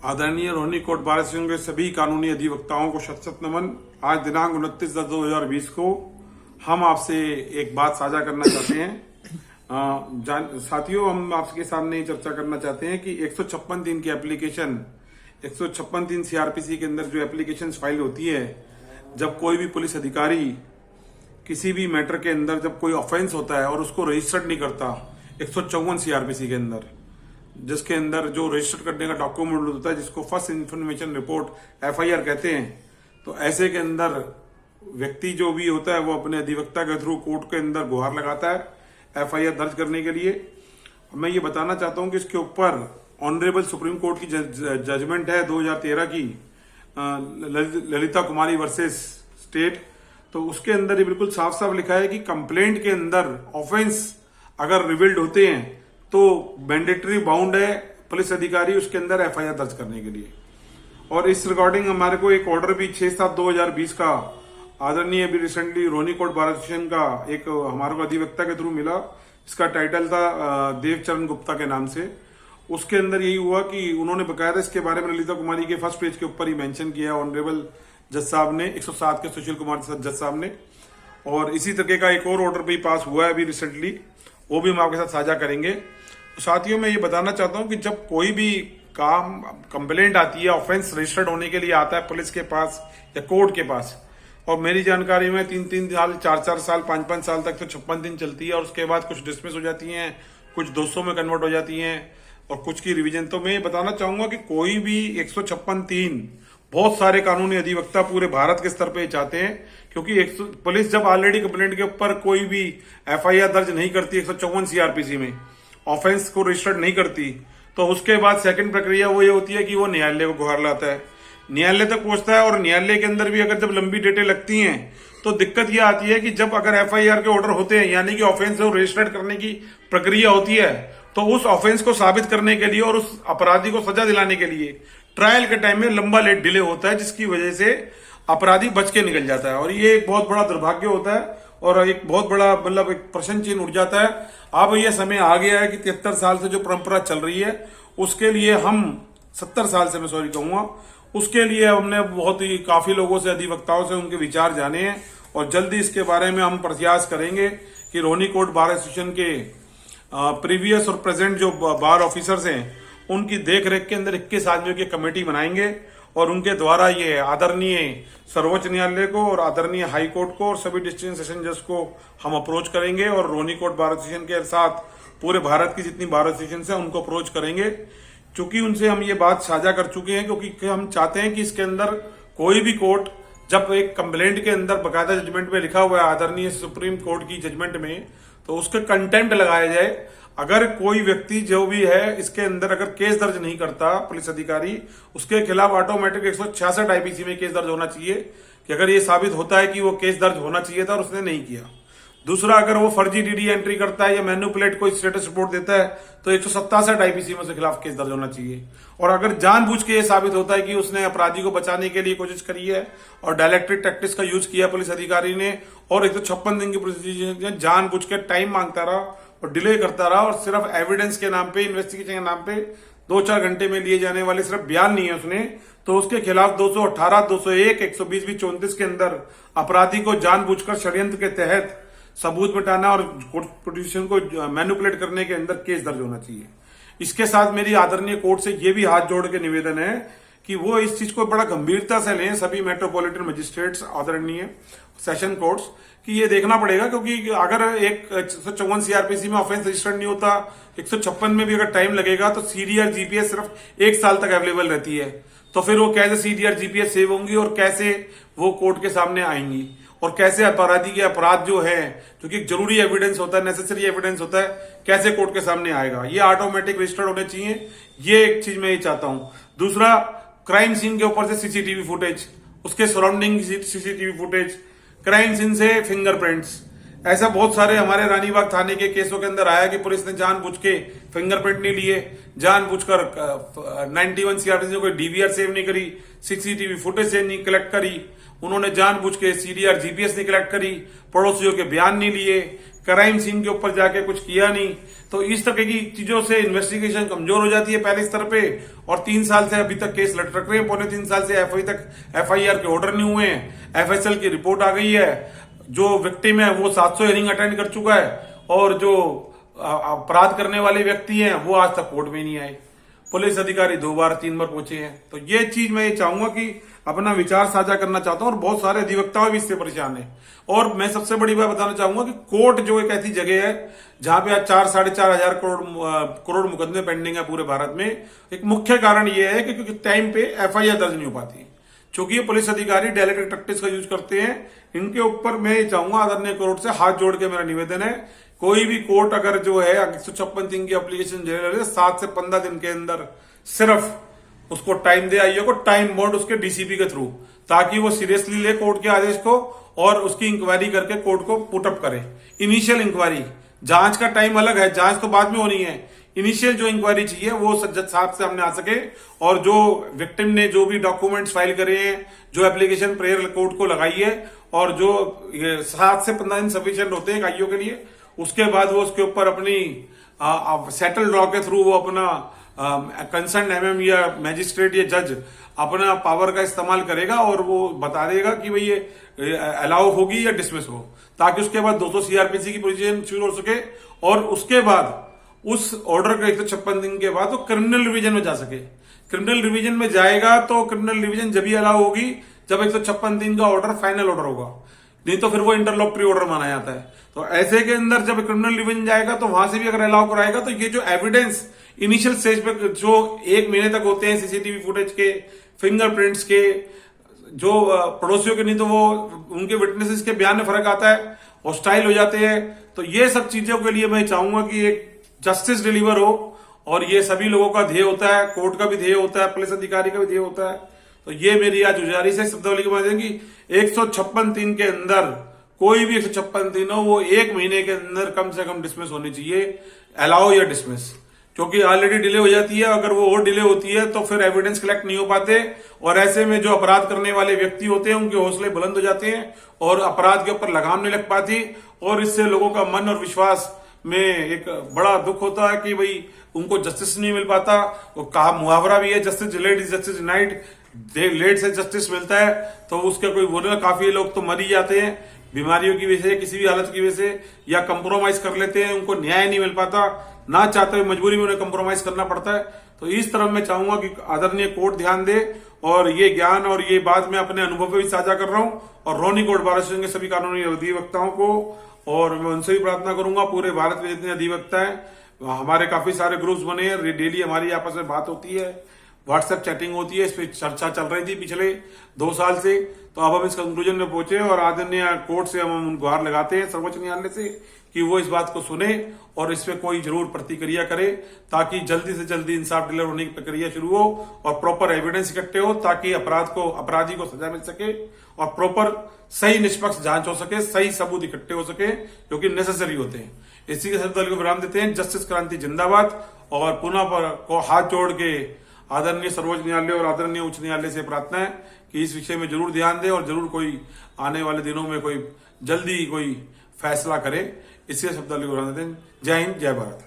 आदरणीय Rohini court bar association के सभी कानूनी अधिवक्ताओं को शत शत नमन। आज दिनांक 29/10/2020 को हम आपसे एक बात साझा करना चाहते हैं। साथियों, हम आपके सामने चर्चा करना चाहते हैं कि 156(3) की एप्लीकेशन 156(3) सीआरपीसी के अंदर जो एप्लीकेशन फाइल होती है, जब कोई भी पुलिस अधिकारी किसी भी मैटर के अंदर जब कोई ऑफेंस होता है और उसको रजिस्टर्ड नहीं करता 154 सीआरपीसी के अंदर, जिसके अंदर जो रजिस्टर करने का डॉक्यूमेंट होता है, जिसको फर्स्ट इंफॉर्मेशन रिपोर्ट एफआईआर कहते हैं, तो ऐसे के अंदर व्यक्ति जो भी होता है वो अपने अधिवक्ता के थ्रू कोर्ट के अंदर गुहार लगाता है एफआईआर दर्ज करने के लिए। मैं ये बताना चाहता हूं कि इसके ऊपर ऑनरेबल सुप्रीम कोर्ट की जजमेंट है 2013 की, ललिता कुमारी वर्सेस स्टेट। तो उसके अंदर ये बिल्कुल साफ साफ लिखा है कि कंप्लेंट के अंदर ऑफेंस अगर रिवील्ड होते हैं तो मैंडेटरी बाउंड है पुलिस अधिकारी उसके अंदर एफआईआर दर्ज करने के लिए। और इस रिगार्डिंग हमारे को एक ऑर्डर भी 6/7/2020 का आदरणीय अभी recently Rohini court bar association का एक हमारे को अधिवक्ता के थ्रू मिला। इसका टाइटल था देवचरण गुप्ता के नाम से। उसके अंदर यही हुआ कि उन्होंने बकायदा इसके बारे में ललिता कुमारी के फर्स्ट पेज के ऊपर ही मेंशन किया ऑनरेबल जज साहब ने, 107 के सुशील कुमार जज साहब ने। और इसी तरीके का एक और ऑर्डर भी पास हुआ है अभी रिसेंटली, वो भी हम आपके साथ साझा करेंगे। साथियों, मैं ये बताना चाहता हूं कि जब कोई भी काम कंप्लेंट आती है, ऑफेंस रजिस्टर्ड होने के लिए आता है पुलिस के पास या कोर्ट के पास, और मेरी जानकारी में 3-3 साल, 4-4 साल, 5-5 साल तक तो 56 दिन चलती है, और उसके बाद कुछ डिसमिस हो जाती हैं, कुछ 200 में कन्वर्ट हो जाती हैं, और कुछ की रिवीजन। तो मैं ये बताना चाहूंगा कि कोई भी 156(3) बहुत सारे कानूनी अधिवक्ता पूरे भारत के स्तर पे चाहते हैं, क्योंकि पुलिस जब ऑलरेडी कंप्लेंट के ऊपर कोई भी एफआईआर दर्ज नहीं करती 154 सीआरपीसी में, ऑफेंस को रजिस्टर्ड नहीं करती, तो उसके बाद सेकंड प्रक्रिया वो ये होती है कि वो न्यायालय को गुहार लाता है, न्यायालय तक पहुंचता है। और न्यायालय के अंदर भी अगर जब लंबी डेटें लगती हैं तो दिक्कत ये आती है कि जब अगर एफआईआर के ऑर्डर होते हैं, यानी कि ऑफेंस को रजिस्टर्ड करने की प्रक्रिया होती है, तो उस ऑफेंस को साबित करने के लिए और उस अपराधी को सजा दिलाने के लिए ट्रायल के टाइम में लंबा लेट डिले होता है, जिसकी वजह से अपराधी बच के निकल जाता है। और ये एक बहुत बड़ा दुर्भाग्य होता है और एक बहुत बड़ा मतलब एक प्रश्न चिन्ह उठ जाता है। अब यह समय आ गया है कि 73 साल से जो परंपरा चल रही है उसके लिए हम 70 साल से मैं सॉरी कहूंगा, उसके लिए हमने बहुत ही काफी लोगों से, अधिवक्ताओं से उनके विचार जाने हैं, और जल्दी इसके बारे में हम प्रयास करेंगे कि रोहिणी कोर्ट बार एसोसिएशन के प्रीवियस और प्रेजेंट जो बार ऑफिसर्स हैं उनकी देखरेख के अंदर 21 आदमियों की कमेटी बनाएंगे, और उनके द्वारा ये आदरणीय सर्वोच्च न्यायालय को और आदरणीय हाई कोर्ट को और सभी डिस्ट्रिक्ट सेशन जज को हम अप्रोच करेंगे, और रोहिणी कोर्ट बार एसोसिएशन के साथ पूरे भारत की जितनी बार एसोसिएशन है उनको अप्रोच करेंगे। चूंकि उनसे हम ये बात साझा कर चुके हैं, क्योंकि हम चाहते हैं कि इसके अंदर कोई भी कोर्ट जब एक कंप्लेंट के अंदर बकायदा जजमेंट में लिखा हुआ है आदरणीय सुप्रीम कोर्ट की जजमेंट में, तो उसके कंटेम्प्ट लगाया जाए। अगर कोई व्यक्ति जो भी है इसके अंदर अगर केस दर्ज नहीं करता पुलिस अधिकारी, उसके खिलाफ ऑटोमेटिक 166 आईपीसी में केस दर्ज होना चाहिए कि अगर ये साबित होता है कि वो केस दर्ज होना चाहिए था और उसने नहीं किया। दूसरा, अगर वो फर्जी डीडी एंट्री करता है या मैन्युपुलेट कोई स्टेटस रिपोर्ट देता है तो 167 आईपीसी में उसके खिलाफ केस दर्ज होना चाहिए। और अगर जानबूझ के ये साबित होता है कि उसने अपराधी को बचाने के लिए कोशिश करी है और डायलेक्ट्रिक टैक्टिक्स का यूज किया पुलिस अधिकारी ने, और 156 दिन की प्रोसीजर जानबूझ के टाइम मांगता रहा और डिले करता रहा, और सिर्फ एविडेंस के नाम पे, इन्वेस्टिगेशन के नाम पे 2-4 घंटे में लिए जाने वाले सिर्फ बयान नहीं है उसने, तो उसके खिलाफ 218, 201, 120-34 के अंदर अपराधी को जानबूझकर षड्यंत्र के तहत सबूत मिटाना और प्रोसिक्यूशन को मैनिपुलेट करने के अंदर केस दर्ज होना चाहिए। इसके साथ मेरी आदरणीय कोर्ट से यह भी हाथ जोड़ के निवेदन है कि वो इस चीज को बड़ा गंभीरता से लें, सभी मेट्रोपॉलिटन मजिस्ट्रेट्स, आदरणीय सेशन कोर्ट्स, कि ये देखना पड़ेगा, क्योंकि अगर एक 154 सीआरपीसी में ऑफेंस रजिस्टर्ड नहीं होता, 156 में भी अगर टाइम लगेगा, तो सीडीआर जीपीएस सिर्फ 1 साल तक अवेलेबल रहती है। तो फिर वो कैसे सीडीआर जीपीएस सेव होंगी और कैसे वो कोर्ट के सामने आएंगी, और कैसे अपराधी के अपराध जो है, जो कि जरूरी एविडेंस होता है, नेसेसरी एविडेंस होता है, कैसे कोर्ट के सामने आएगा। ये ऑटोमेटिक रजिस्टर्ड होने चाहिए, ये एक चीज मैं ये चाहता हूं। दूसरा, क्राइम सीन के ऊपर से सीसीटीवी फुटेज, उसके surrounding CCTV footage, crime scene से फिंगरप्रिंट्स। ऐसा बहुत सारे हमारे रानीबाग थाने के केसों के अंदर आया कि पुलिस ने जानबूझ के फिंगरप्रिंट नहीं लिए, जानबूझकर 91 सीआरपीसी ने कोई डीवीआर सेव नहीं करी, सीसीटीवी फुटेज से नहीं कलेक्ट करी, उन्होंने जानबूझ के सीडीआर जीपीएस नहीं कलेक्ट करी, पड़ोसियों के बयान नहीं लिए, क्राइम सीन के ऊपर जाके कुछ किया नहीं, तो इस तरह की चीजों से इन्वेस्टिगेशन कमजोर हो जाती है पहले स्तर पे। और 3 साल से अभी तक केस लटक रहे हैं, पौने 3 साल से FIR के ऑर्डर नहीं हुए हैं। FSL की रिपोर्ट आ गई है, जो विक्टिम है वो 700 हियरिंग अटेंड कर चुका है, और जो अपराध करने वाले व्यक्ति हैं वो आज तक कोर्ट में नहीं आए। पुलिस अधिकारी 2 बार 3 बार पहुंचे हैं। तो ये चीज मैं ये चाहूंगा कि अपना विचार साझा करना चाहता हूं, और बहुत सारे अधिवक्ता भी इससे परेशान है। और मैं सबसे बड़ी बात बताना चाहूंगा कि कोर्ट जो एक ऐसी जगह है जहां पे आज 4-4.5 हजार करोड़ मुकदमे पेंडिंग है पूरे भारत में। एक मुख्य कारण यह है कि क्योंकि टाइम पे FIR दर्ज नहीं हो पाती, चूंकि ये पुलिस अधिकारी डायलेक्ट टैक्टिक्स का यूज करते हैं। इनके ऊपर मैं ये चाहूंगा आदरणीय कोर्ट से हाथ जोड़ के मेरा निवेदन है, कोई भी कोर्ट अगर जो है 156 की एप्लीकेशन जनरल 7 से 15 दिन के अंदर सिर्फ उसको टाइम दे, आईओ को टाइम बोर्ड उसके DCP के थ्रू, ताकि वो सीरियसली ले कोर्ट के आदेश को और उसकी इंक्वायरी करके कोर्ट को पुटअप करे। इनिशियल इंक्वायरी, जांच का टाइम अलग है, जांच तो बाद में होनी है। इनिशियल जो इंक्वायरी चाहिए वो जज साहब से हमने आ सके, और जो विक्टिम ने जो भी डॉक्यूमेंट्स फाइल करे हैं, जो एप्लीकेशन प्रेयर कोर्ट को लगाई है, और जो 7 से 15 दिन सफिशियंट होते हैं आईओ के लिए, उसके बाद वो उसके ऊपर अपनी सेटल लॉ के थ्रू वो अपना कंसर्न MM या मैजिस्ट्रेट या जज अपना पावर का इस्तेमाल करेगा और वो बता देगा कि भाई ये अलाउ होगी या डिसमिस हो, ताकि उसके बाद 200 CRPC की पोजीशन शुरू हो सके, और उसके बाद उस ऑर्डर के 156 दिन के बाद वो क्रिमिनल रिवीजन में जा सके। क्रिमिनल रिवीजन में जाएगा तो क्रिमिनल रिवीजन जब ही अलाउ होगी जब 156 दिन का ऑर्डर फाइनल ऑर्डर होगा, नहीं तो फिर वो इंटरलॉक्टरी ऑर्डर माना जाता है। तो ऐसे के अंदर जब क्रिमिनल रिवीजन जाएगा तो वहां से भी अगर अलाउ कराएगा तो ये जो एविडेंस इनिशियल स्टेज पे जो 1 महीने तक होते हैं CCTV फुटेज के, फिंगरप्रिंट्स के, जो पड़ोसियों के, नहीं तो वो उनके विटनेसेस के बयान में फर्क आता है, हॉस्टाइल हो जाते हैं। तो ये सब चीजों के लिए मैं चाहूंगा कि एक जस्टिस डिलीवर हो, और ये सभी लोगों का ध्येय होता है, कोर्ट का भी ध्येय होता है, पुलिस अधिकारी का भी ध्येय होता है। तो ये मेरी आज गुजारिश है शब्दावली के माध्यम की 156 दिन के अंदर कोई भी 156 दिन हो, वो 1 महीने के अंदर कम से कम डिसमिस होनी चाहिए, अलाउ या डिसमिस, क्योंकि ऑलरेडी डिले हो जाती है। अगर वो और डिले होती है तो फिर एविडेंस कलेक्ट नहीं हो पाते, और ऐसे में जो अपराध करने वाले व्यक्ति होते हैं उनके हौसले बुलंद हो जाते हैं और अपराध के ऊपर लगाम नहीं लग पाती, और इससे लोगों का मन और विश्वास में एक बड़ा दुख होता है कि भाई उनको जस्टिस नहीं मिल पाता। वो कहा मुहावरा भी है, justice delayed is justice denied, late से जस्टिस मिलता है तो उसके कोई बोलना, काफी लोग तो मर ही जाते हैं बीमारियों की वजह से, किसी भी हालत की वजह से, या कंप्रोमाइज कर लेते हैं, उनको न्याय नहीं मिल पाता, ना चाहते हुए मजबूरी में उन्हें कंप्रोमाइज करना पड़ता है। तो इस तरफ मैं चाहूंगा कि आदरणीय कोर्ट ध्यान दे, और ये ज्ञान और ये बात मैं अपने अनुभव में भी साझा कर रहा हूं, और रोनी कोर्ट बार एसोसिएशन के सभी कानूनी अधिवक्ताओं को, और मैं उनसे भी प्रार्थना करूंगा, पूरे भारत में जितने अधिवक्ता है, हमारे काफी सारे ग्रुप्स बने हैं, डेली हमारी आपस में बात होती है, व्हाट्सएप चैटिंग होती है, इस पर चर्चा चल रही थी पिछले 2 साल से। तो अब हम इस कंक्लूजन में पहुंचे, और आदरणीय कोर्ट से हम गुहार लगाते हैं सर्वोच्च न्यायालय से कि वो इस बात को सुने और इस पे कोई जरूर प्रतिक्रिया करे, ताकि जल्दी से जल्दी इंसाफ डिलीवर होने की प्रक्रिया शुरू हो और प्रॉपर एविडेंस इकट्ठे हो, ताकि अपराधी को सजा मिल सके और प्रॉपर सही निष्पक्ष जांच हो सके, सही सबूत इकट्ठे हो सके जो कि नेसेसरी होते हैं। इसी के साथ को विराम देते हैं। जस्टिस क्रांति जिंदाबाद। और पुनः को हाथ जोड़ के आदरणीय सर्वोच्च न्यायालय और आदरणीय उच्च न्यायालय से प्रार्थना है कि इस विषय में जरूर ध्यान दें और जरूर कोई आने वाले दिनों में कोई जल्दी कोई फैसला करे। इसके शब्दावली को विराम देते हैं। जय हिंद, जय भारत।